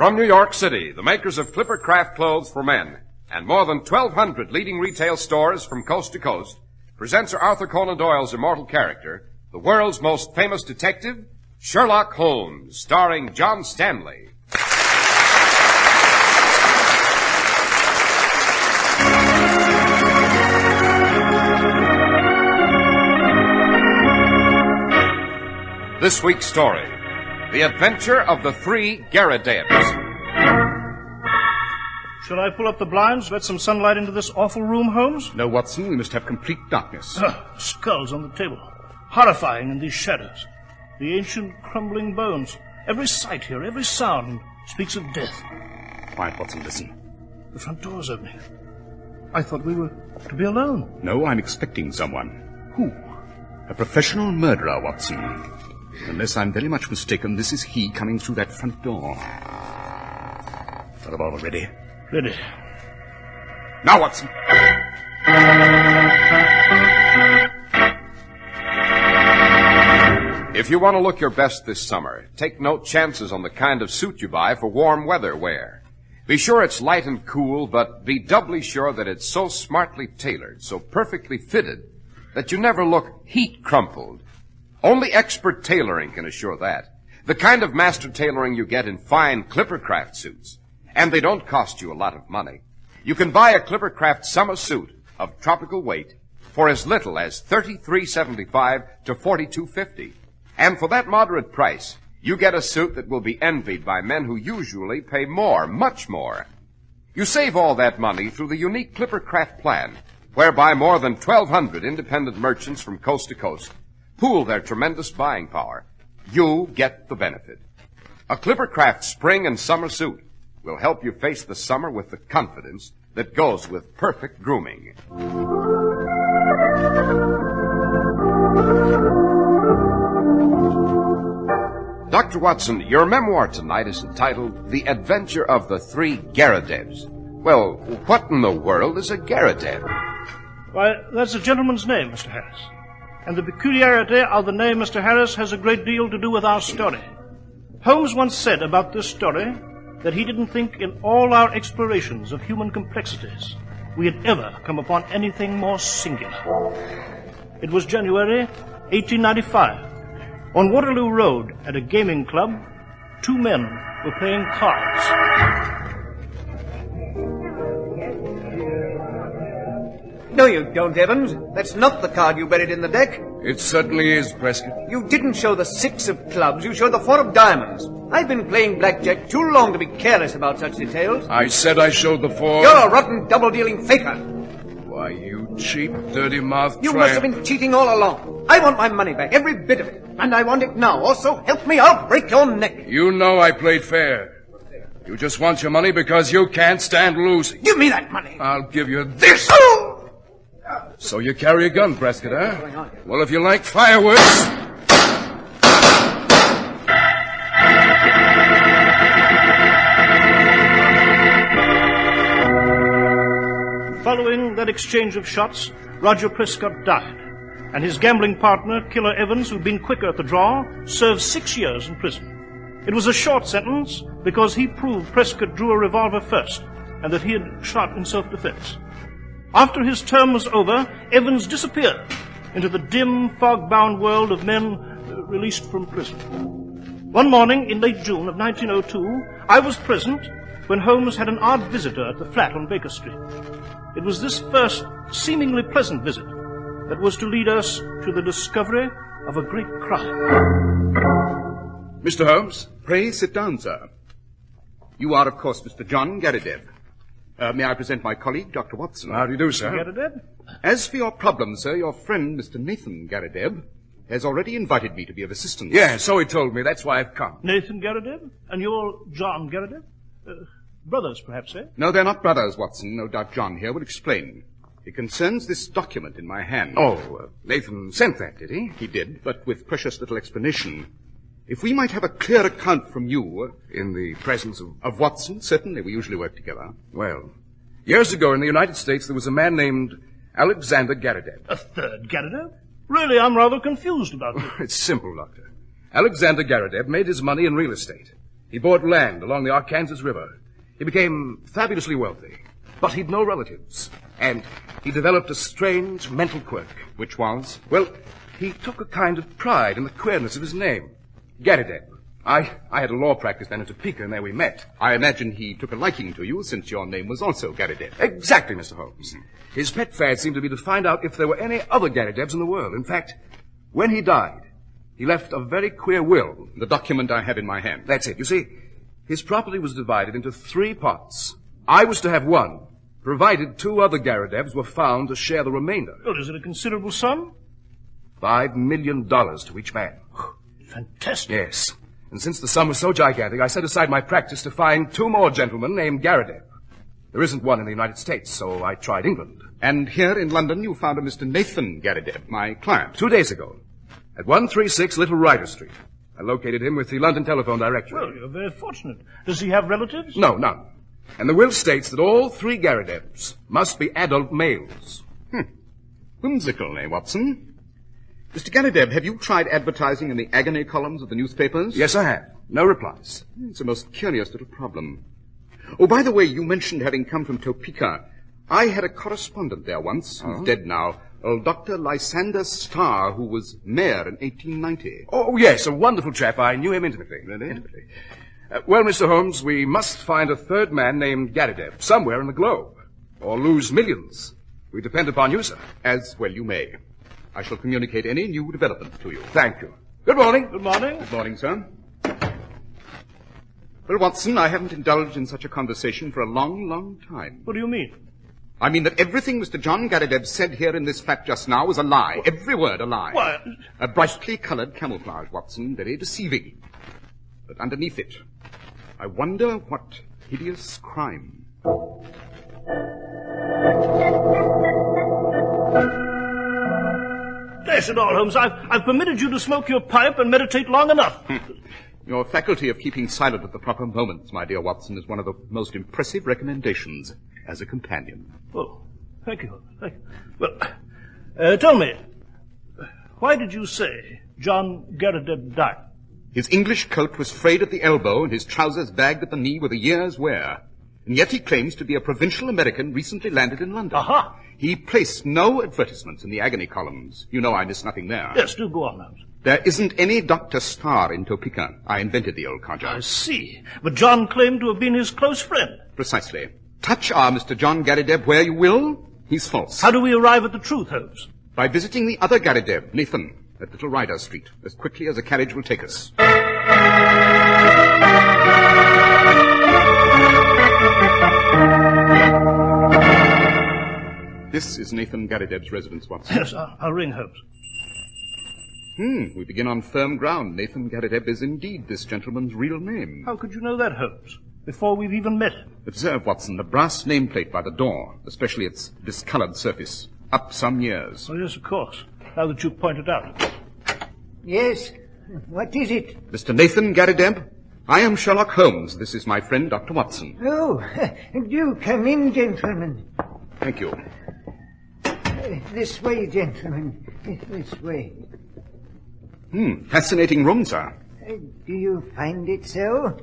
From New York City, the makers of Clipper Craft clothes for men and more than 1,200 leading retail stores from coast to coast presents Sir Arthur Conan Doyle's immortal character, the world's most famous detective, Sherlock Holmes, starring John Stanley. This week's story, The Adventure of the Three Garridebs. Shall I pull up the blinds, let some sunlight into this awful room, Holmes? No, Watson, we must have complete darkness. Skulls on the table. Horrifying in these shadows. The ancient crumbling bones. Every sight here, every sound speaks of death. Quiet, Watson, listen. The front door's opening. I thought we were to be alone. No, I'm expecting someone. Who? A professional murderer, Watson. Unless I'm very much mistaken, this is he coming through that front door. The revolver ready? Ready. Now, Watson. If you want to look your best this summer, take no chances on the kind of suit you buy for warm weather wear. Be sure it's light and cool, but be doubly sure that it's so smartly tailored, so perfectly fitted, that you never look heat-crumpled. Only expert tailoring can assure that. The kind of master tailoring you get in fine Clippercraft suits. And they don't cost you a lot of money. You can buy a Clippercraft summer suit of tropical weight for as little as $33.75 to $42.50. And for that moderate price, you get a suit that will be envied by men who usually pay more, much more. You save all that money through the unique Clippercraft plan, whereby more than 1,200 independent merchants from coast to coast pool their tremendous buying power. You get the benefit. A Clippercraft spring and summer suit will help you face the summer with the confidence that goes with perfect grooming. Dr. Watson, your memoir tonight is entitled The Adventure of the Three Garridebs. Well, what in the world is a Garrideb? Why, that's a gentleman's name, Mr. Harris. And the peculiarity of the name, Mr. Harris, has a great deal to do with our story. Holmes once said about this story that he didn't think in all our explorations of human complexities we had ever come upon anything more singular. It was January 1895. On Waterloo Road at a gaming club, two men were playing cards. No, you don't, Evans. That's not the card you buried in the deck. It certainly is, Prescott. You didn't show the 6 of clubs. You showed the 4 of diamonds. I've been playing blackjack too long to be careless about such details. I said I showed the 4. You're a rotten double-dealing faker. Why, you cheap, dirty-mouthed You tramp. must have been cheating all along. I want my money back, every bit of it. And I want it now. Also, help me, I'll break your neck. You know I played fair. You just want your money because you can't stand losing. Give me that money. I'll give you this. Oh! So you carry a gun, Prescott, huh? Well, if you like fireworks... Following that exchange of shots, Roger Prescott died, and his gambling partner, Killer Evans, who'd been quicker at the draw, served 6 years in prison. It was a short sentence because he proved Prescott drew a revolver first and that he had shot in self-defense. After his term was over, Evans disappeared into the dim, fog-bound world of men released from prison. One morning in late June of 1902, I was present when Holmes had an odd visitor at the flat on Baker Street. It was this first seemingly pleasant visit that was to lead us to the discovery of a great crime. Mr. Holmes, pray sit down, sir. You are, of course, Mr. John Garrideb. May I present my colleague, Dr. Watson? How do you do, sir? Garrideb? As for your problem, sir, your friend, Mr. Nathan Garrideb, has already invited me to be of assistance. Yeah, so he told me. That's why I've come. Nathan Garrideb? And you're John Garrideb? Brothers, perhaps, eh? No, they're not brothers, Watson. No doubt John here will explain. It concerns this document in my hand. Oh, Nathan sent that, did he? He did, but with precious little explanation. If we might have a clear account from you... In the presence Of Watson, certainly. We usually work together. Well, years ago in the United States, there was a man named Alexander Garrideb. A third Garrideb? Really, I'm rather confused about this. It's simple, Doctor. Alexander Garrideb made his money in real estate. He bought land along the Arkansas River. He became fabulously wealthy. But he'd no relatives. And he developed a strange mental quirk. Which was? Well, he took a kind of pride in the queerness of his name. Garrideb. I had a law practice then in Topeka, and there we met. I imagine he took a liking to you, since your name was also Garrideb. Exactly, Mr. Holmes. His pet fad seemed to be to find out if there were any other Garridebs in the world. In fact, when he died, he left a very queer will. The document I have in my hand. That's it. You see, his property was divided into 3 parts. I was to have 1, provided 2 other Garridebs were found to share the remainder. Well, is it a considerable sum? $5 million to each man. Fantastic. Yes. And since the sum was so gigantic, I set aside my practice to find 2 more gentlemen named Garrideb. There isn't one in the United States, so I tried England. And here in London you found a Mr. Nathan Garrideb, my client. 2 days ago, at 136 Little Rider Street. I located him with the London telephone directory. Well, you're very fortunate. Does he have relatives? No, none. And the will states that all 3 Garridebs must be adult males. Whimsical, eh, Watson? Mr. Garrideb, have you tried advertising in the agony columns of the newspapers? Yes, I have. No replies. It's a most curious little problem. Oh, by the way, you mentioned having come from Topeka. I had a correspondent there once, who's dead now, old Dr. Lysander Starr, who was mayor in 1890. Oh, yes, a wonderful chap. I knew him intimately. Really? Intimately. Well, Mr. Holmes, we must find a 3rd man named Garrideb somewhere in the globe, or lose millions. We depend upon you, sir. As well you may. I shall communicate any new development to you. Thank you. Good morning. Good morning. Good morning, sir. Well, Watson, I haven't indulged in such a conversation for a long, long time. What do you mean? I mean that everything Mr. John Garrideb said here in this flat just now was a lie. Every word a lie. Why? A brightly colored camouflage, Watson. Very deceiving. But underneath it, I wonder what hideous crime. Dash it all, Holmes. I've permitted you to smoke your pipe and meditate long enough. Your faculty of keeping silent at the proper moments, my dear Watson, is one of the most impressive recommendations as a companion. Oh, thank you, Holmes. Thank you. Well, tell me, why did you say John Garrideb died? His English coat was frayed at the elbow and his trousers bagged at the knee with a year's wear. And yet he claims to be a provincial American recently landed in London. Aha! He placed no advertisements in the agony columns. You know I miss nothing there. Yes, do go on, Holmes. There isn't any Dr. Starr in Topeka. I invented the old codger. I see. But John claimed to have been his close friend. Precisely. Touch our Mr. John Garrideb where you will, he's false. How do we arrive at the truth, Holmes? By visiting the other Garrideb, Nathan, at Little Rider Street, as quickly as a carriage will take us. This is Nathan Garrideb's residence, Watson. Yes, I'll ring Holmes. We begin on firm ground. Nathan Garrideb is indeed this gentleman's real name. How could you know that, Holmes? Before we've even met. Observe, Watson, the brass nameplate by the door, especially its discolored surface. Up some years. Oh, yes, of course. Now that you've pointed out. Yes? What is it? Mr. Nathan Garrideb, I am Sherlock Holmes. This is my friend, Dr. Watson. Oh, do come in, gentlemen. Thank you. This way, gentlemen. This way. Fascinating room, sir. Do you find it so?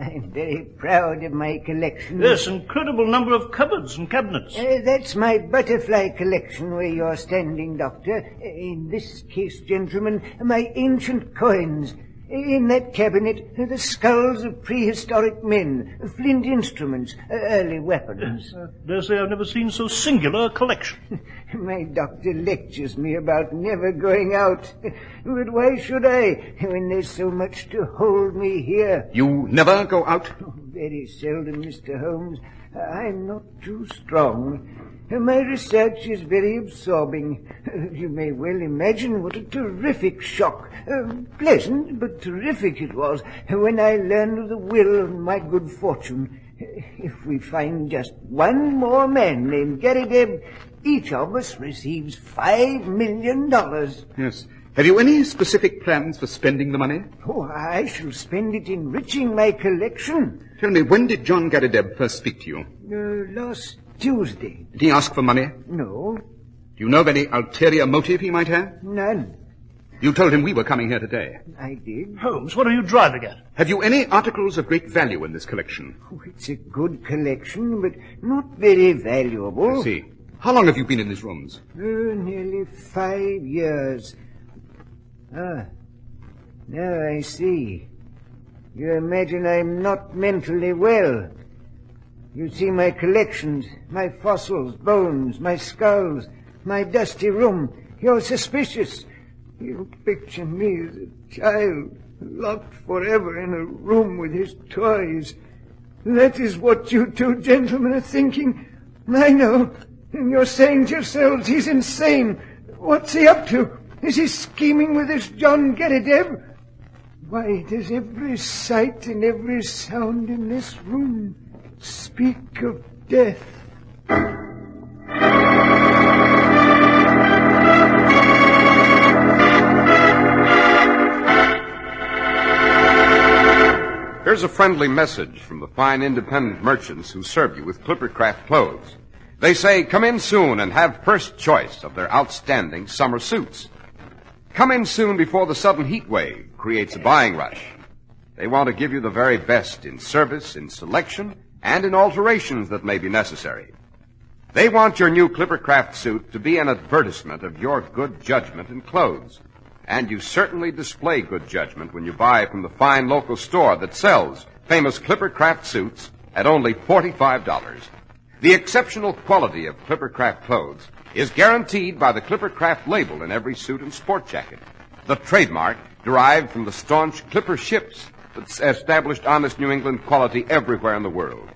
I'm very proud of my collection. Yes, incredible number of cupboards and cabinets. That's my butterfly collection where you're standing, Doctor. In this case, gentlemen, my ancient coins. In that cabinet, the skulls of prehistoric men, flint instruments, early weapons. Dare say I've never seen so singular a collection. My doctor lectures me about never going out. But why should I, when there's so much to hold me here? You never go out? Very seldom, Mr. Holmes. I'm not too strong. My research is very absorbing. You may well imagine what a terrific shock, pleasant but terrific it was, when I learned of the will and my good fortune. If we find just one more man named Garrideb, each of us receives $5 million. Yes. Have you any specific plans for spending the money? Oh, I shall spend it enriching my collection. Tell me, when did John Garrideb first speak to you? Last Tuesday. Did he ask for money? No. Do you know of any ulterior motive he might have? None. You told him we were coming here today. I did. Holmes, what are you driving at? Have you any articles of great value in this collection? Oh, it's a good collection, but not very valuable. I see. How long have you been in these rooms? Nearly 5 years. Ah, now I see. You imagine I'm not mentally well. You see my collections, my fossils, bones, my skulls, my dusty room. You're suspicious. You picture me as a child, locked forever in a room with his toys. That is what you two gentlemen are thinking. I know. And you're saying to yourselves he's insane. What's he up to? Is he scheming with this John Garrideb? Why, does every sight and every sound in this room speak of death? Here's a friendly message from the fine independent merchants who serve you with Clippercraft clothes. They say, come in soon and have first choice of their outstanding summer suits. Come in soon before the sudden heat wave creates a buying rush. They want to give you the very best in service, in selection, and in alterations that may be necessary. They want your new Clippercraft suit to be an advertisement of your good judgment in clothes. And you certainly display good judgment when you buy from the fine local store that sells famous Clippercraft suits at only $45. The exceptional quality of Clippercraft clothes is guaranteed by the Clippercraft label in every suit and sport jacket, the trademark derived from the staunch Clipper ships that established honest New England quality everywhere in the world.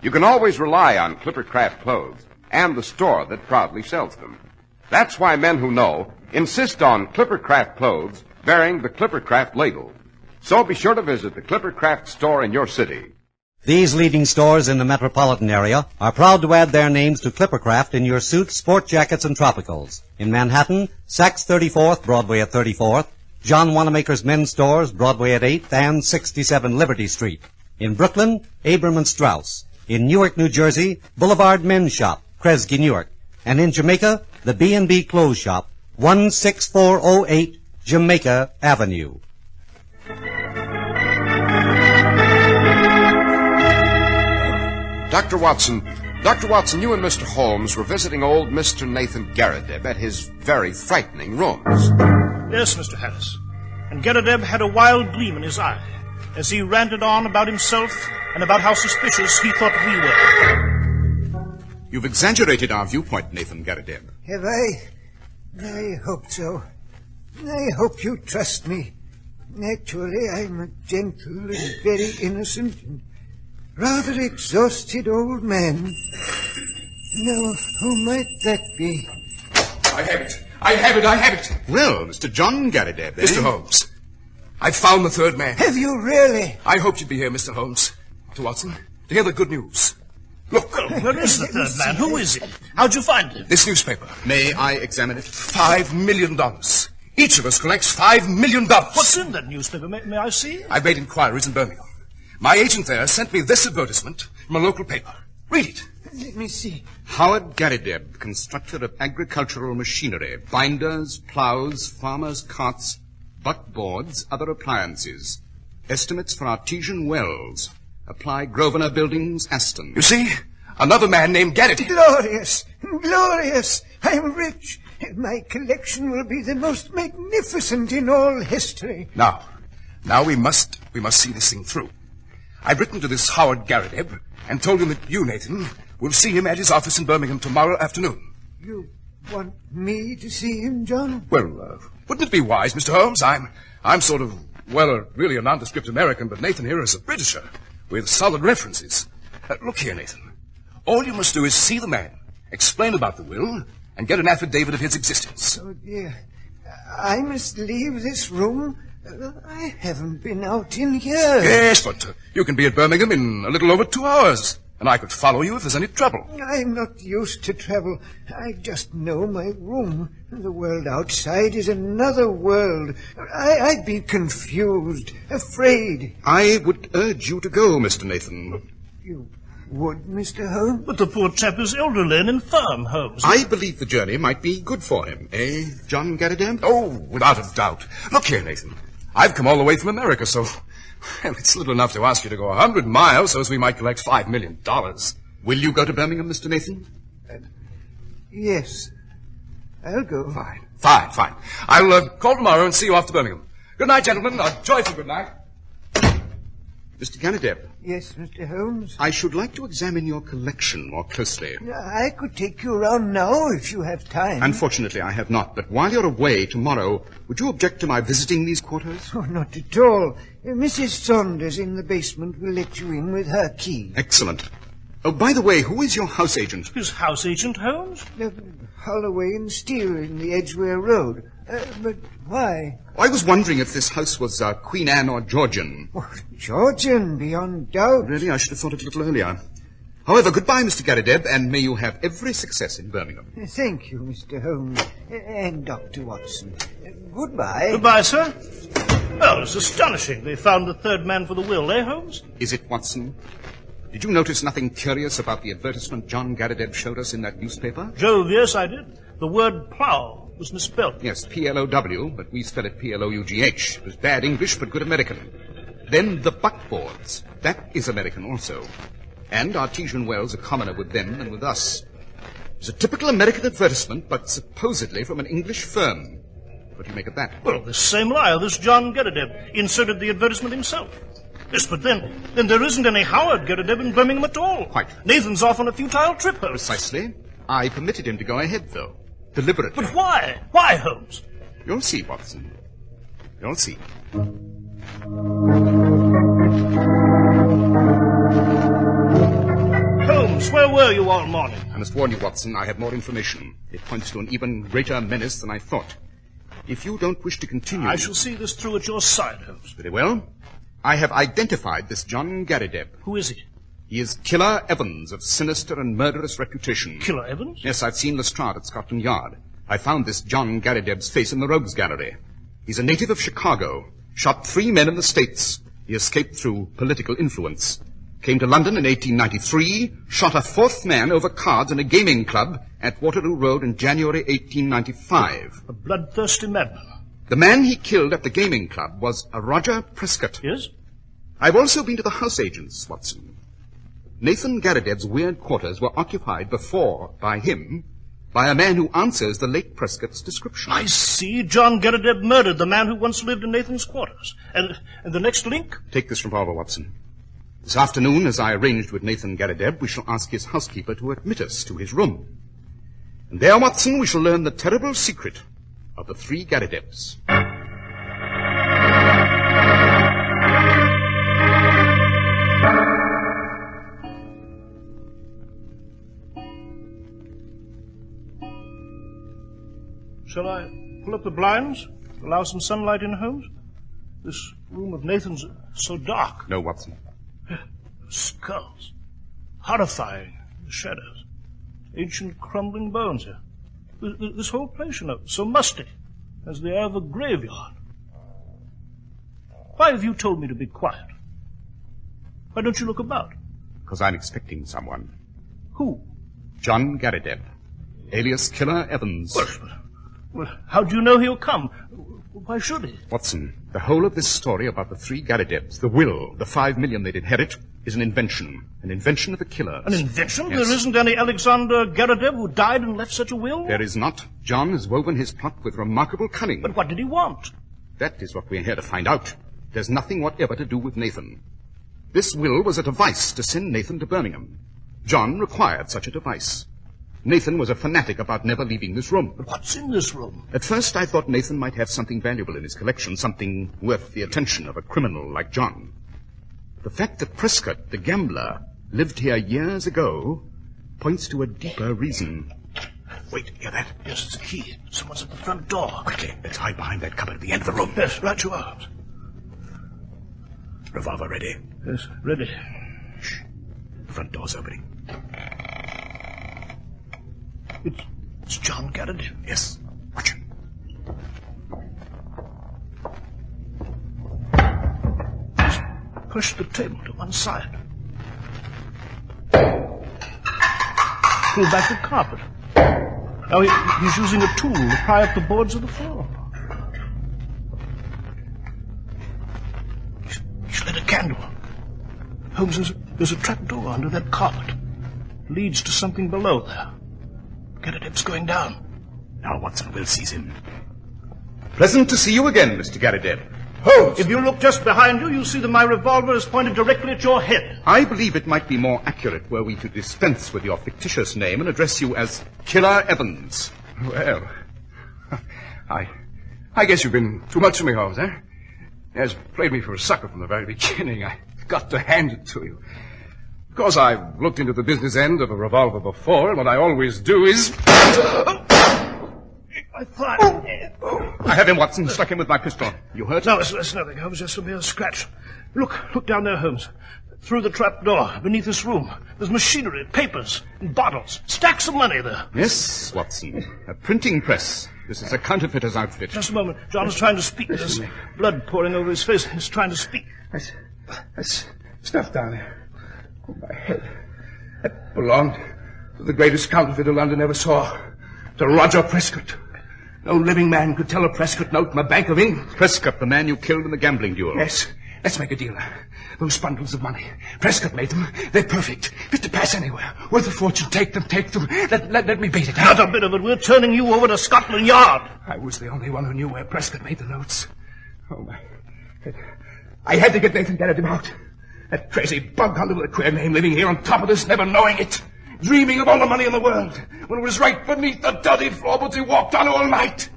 You can always rely on Clippercraft clothes and the store that proudly sells them. That's why men who know insist on Clippercraft clothes bearing the Clippercraft label. So be sure to visit the Clippercraft store in your city. These leading stores in the metropolitan area are proud to add their names to Clippercraft in your suits, sport jackets, and tropicals. In Manhattan, Saks 34th, Broadway at 34th, John Wanamaker's Men's Stores, Broadway at 8th, and 67 Liberty Street. In Brooklyn, Abram and Strauss. In Newark, New Jersey, Boulevard Men's Shop, Kresge, Newark. And in Jamaica, the B&B Clothes Shop, 16408 Jamaica Avenue. Dr. Watson, you and Mr. Holmes were visiting old Mr. Nathan Garrideb at his very frightening rooms. Yes, Mr. Harris. And Garrideb had a wild gleam in his eye as he ranted on about himself and about how suspicious he thought we were. You've exaggerated our viewpoint, Nathan Garrideb. Have I? I hope so. I hope you trust me. Actually, I'm a gentle and very innocent and rather exhausted old man. Now, who might that be? I have it. Well, Mr. John Garrideb, eh? Mr. Holmes, I've found the third man. Have you really? I hoped you'd be here, Mr. Holmes. Dr. Watson, to hear the good news. Look. Where is the third man? Who is he? How'd you find him? This newspaper. May I examine it? $5 million. Each of us collects $5 million. What's in that newspaper? May I see? I've made inquiries in Birmingham. My agent there sent me this advertisement from a local paper. Read it. Let me see. Howard Garrideb, constructor of agricultural machinery, binders, plows, farmers' carts, buckboards, other appliances. Estimates for artesian wells. Apply Grosvenor Buildings, Aston. You see? Another man named Garrideb. Glorious! Glorious! I'm rich. My collection will be the most magnificent in all history. Now we must see this thing through. I've written to this Howard Garrideb and told him that you, Nathan, will see him at his office in Birmingham tomorrow afternoon. You want me to see him, John? Well, wouldn't it be wise, Mr. Holmes? I'm sort of, really a nondescript American, but Nathan here is a Britisher with solid references. Look here, Nathan. All you must do is see the man, explain about the will, and get an affidavit of his existence. Oh, dear. I must leave this room. I haven't been out in years. Yes, but you can be at Birmingham in a little over 2 hours, and I could follow you if there's any trouble. I'm not used to travel. I just know my room. The world outside is another world. I'd be confused, afraid. I would urge you to go, Mr. Nathan. You would, Mr. Holmes? But the poor chap is elderly and infirm, Holmes. I believe the journey might be good for him, eh, John Garridebs? Oh, without a doubt. Look here, Nathan. I've come all the way from America, so... Well, it's little enough to ask you to go 100 miles so as we might collect $5 million. Will you go to Birmingham, Mr. Nathan? Yes. I'll go. Fine. I'll call tomorrow and see you off to Birmingham. Good night, gentlemen. A joyful good night. Mr. Garridebs, Yes, Mr. Holmes? I should like to examine your collection more closely. I could take you around now if you have time. Unfortunately, I have not, but while you're away tomorrow, would you object to my visiting these quarters? Oh, not at all. Mrs. Saunders in the basement will let you in with her key. Excellent. Oh, by the way, who is your house agent? His house agent, Holmes? Holloway and Steele in the Edgware Road. But why? I was wondering if this house was Queen Anne or Georgian. Oh, Georgian, beyond doubt. Really, I should have thought it a little earlier. However, goodbye, Mr. Garridebs, and may you have every success in Birmingham. Thank you, Mr. Holmes. And Dr. Watson. Goodbye. Goodbye, sir. Well, it's astonishing they found the third man for the will, eh, Holmes? Is it, Watson? Did you notice nothing curious about the advertisement John Garridebs showed us in that newspaper? Jove, yes, I did. The word plough was misspelled. Yes, P-L-O-W, but we spell it P-L-O-U-G-H. It was bad English, but good American. Then the buckboards. That is American also. And artesian wells are commoner with them than with us. It's a typical American advertisement, but supposedly from an English firm. What do you make of that? Well, this same liar, this John Garridebs, inserted the advertisement himself. Yes, but then there isn't any Howard Garridebs in Birmingham at all. Quite. Nathan's off on a futile trip, Holmes. Precisely. I permitted him to go ahead, though. Deliberately. But why? Why, Holmes? You'll see, Watson. You'll see. Holmes, where were you all morning? I must warn you, Watson, I have more information. It points to an even greater menace than I thought. If you don't wish to continue... I shall see this through at your side, Holmes. Very well. I have identified this John Garridebs. Who is he? He is Killer Evans, of sinister and murderous reputation. Killer Evans? Yes, I've seen Lestrade at Scotland Yard. I found this John Garridebs' face in the Rogues Gallery. He's a native of Chicago. Shot 3 men in the States. He escaped through political influence. Came to London in 1893, shot a 4th man over cards in a gaming club at Waterloo Road in January 1895. A bloodthirsty madman. The man he killed at the gaming club was a Roger Prescott. Yes? I've also been to the house agents, Watson. Nathan Garridebs' weird quarters were occupied before by him by a man who answers the late Prescott's description. I see. John Garridebs murdered the man who once lived in Nathan's quarters. And the next link? Take this revolver, Watson. This afternoon, as I arranged with Nathan Garridebs, we shall ask his housekeeper to admit us to his room. And there, Watson, we shall learn the terrible secret of the 3 Garridebs. Shall I pull up the blinds? Allow some sunlight in, Holmes? This room of Nathan's so dark. No, Watson. Skulls. Horrifying. The shadows. Ancient crumbling bones here. This whole place, you know, so musty, as the air of a graveyard. Why have you told me to be quiet? Why don't you look about? Because I'm expecting someone. Who? John Garridebs, alias Killer Evans. Well, how do you know he'll come? Why should he? Watson, the whole of this story about the 3 Garridebs, the will, the $5 million they'd inherit, is an invention of the killers. An invention? Yes. There isn't any Alexander Garridebs who died and left such a will? There is not. John has woven his plot with remarkable cunning. But what did he want? That is what we're here to find out. There's nothing whatever to do with Nathan. This will was a device to send Nathan to Birmingham. John required such a device. Nathan was a fanatic about never leaving this room. But what's in this room? At first, I thought Nathan might have something valuable in his collection, something worth the attention of a criminal like John. The fact that Prescott, the gambler, lived here years ago points to a deeper reason. Wait, hear that? Yes, it's a key. Someone's at the front door. Quickly, let's hide behind that cupboard at the end of the room. Yes, right you are. Revolver ready. Yes, ready. Shh. The front door's opening. It's John Garridebs. Yes. Watch him. Push the table to one side. pull back the carpet. Now he's using a tool to pry up the boards of the floor. He's lit a candle. Holmes, there's a trapdoor under that carpet. Leads to something below there. Garridebs going down. Now, Watson, we'll seize him. Pleasant to see you again, Mr. Garrideb. Holmes! If you look just behind you, you'll see that my revolver is pointed directly at your head. I believe it might be more accurate were we to dispense with your fictitious name and address you as Killer Evans. Well, I guess you've been too much for me, Holmes, eh? Has played me for a sucker from the very beginning. I got to hand it to you. Of course, I've looked into the business end of a revolver before, and what I always do is... I thought... I have him, Watson. Struck him with my pistol. You hurt? No, it's nothing, Holmes. Just a mere scratch. Look down there, Holmes. Through the trap door, beneath this room. There's machinery, papers, and bottles. Stacks of money there. Yes, Watson. A printing press. This is a counterfeiter's outfit. Just a moment. John's trying to speak. There's blood pouring over his face. He's trying to speak. That's stuff down there. Oh, my head. That belonged to the greatest counterfeiter London ever saw. To Roger Prescott. No living man could tell a Prescott note from a Bank of England. Prescott, the man you killed in the gambling duel. Yes. Let's make a deal. Those bundles of money. Prescott made them. They're perfect. Fit to pass anywhere. Worth a fortune. Take them. Let me beat it. Not a bit of it. We're turning you over to Scotland Yard. I was the only one who knew where Prescott made the notes. Oh, my. I had to get Nathan Garrideb out. That crazy bug hunter with a queer name living here on top of us, never knowing it. Dreaming of all the money in the world, when it was right beneath the dirty floorboards he walked on all night.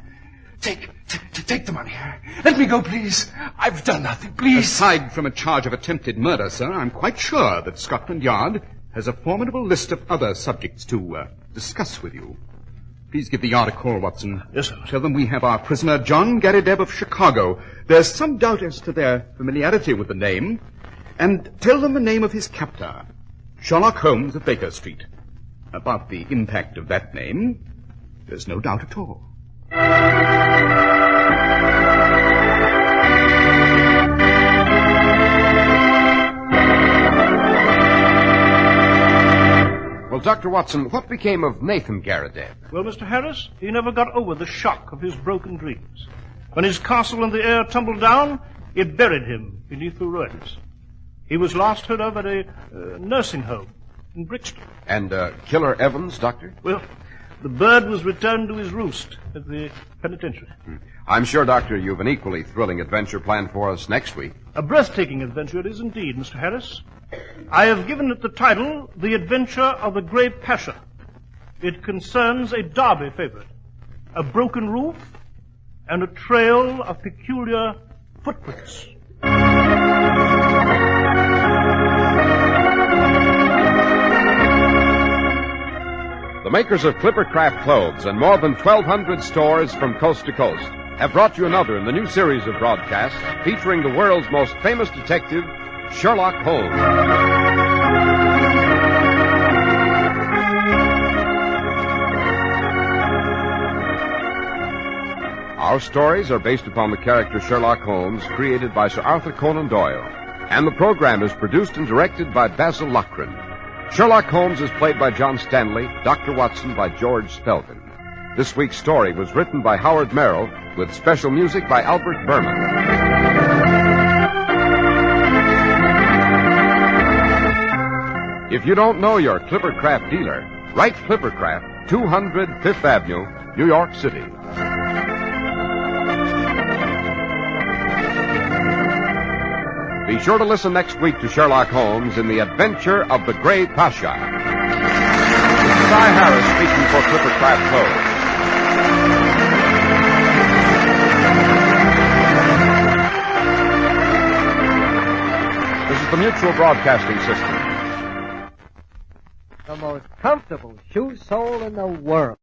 Take the money. Let me go, please. I've done nothing, please. Aside from a charge of attempted murder, sir, I'm quite sure that Scotland Yard has a formidable list of other subjects to discuss with you. Please give the Yard a call, Watson. Yes, sir. Tell them we have our prisoner, John Garrideb of Chicago. There's some doubt as to their familiarity with the name. And tell them the name of his captor, Sherlock Holmes of Baker Street. About the impact of that name, there's no doubt at all. Well, Dr. Watson, what became of Nathan Garrideb? Well, Mr. Harris, he never got over the shock of his broken dreams. When his castle in the air tumbled down, it buried him beneath the ruins. He was last heard of at a nursing home in Brixton. And Killer Evans, Doctor? Well, the bird was returned to his roost at the penitentiary. I'm sure, Doctor, you've an equally thrilling adventure planned for us next week. A breathtaking adventure it is indeed, Mr. Harris. I have given it the title, The Adventure of the Grey Pasha. It concerns a Derby favorite, a broken roof, and a trail of peculiar footprints. The makers of Clippercraft clothes and more than 1,200 stores from coast to coast have brought you another in the new series of broadcasts featuring the world's most famous detective, Sherlock Holmes. Our stories are based upon the character Sherlock Holmes, created by Sir Arthur Conan Doyle, and the program is produced and directed by Basil Lochran. Sherlock Holmes is played by John Stanley, Dr. Watson by George Spelvin. This week's story was written by Howard Merrill, with special music by Albert Berman. If you don't know your Clippercraft dealer, write Clippercraft, 200 Fifth Avenue, New York City. Be sure to listen next week to Sherlock Holmes in The Adventure of the Grey Pasha. This is I. Harris speaking for Clippercraft Clothes. This is the Mutual Broadcasting System. The most comfortable shoe sole in the world.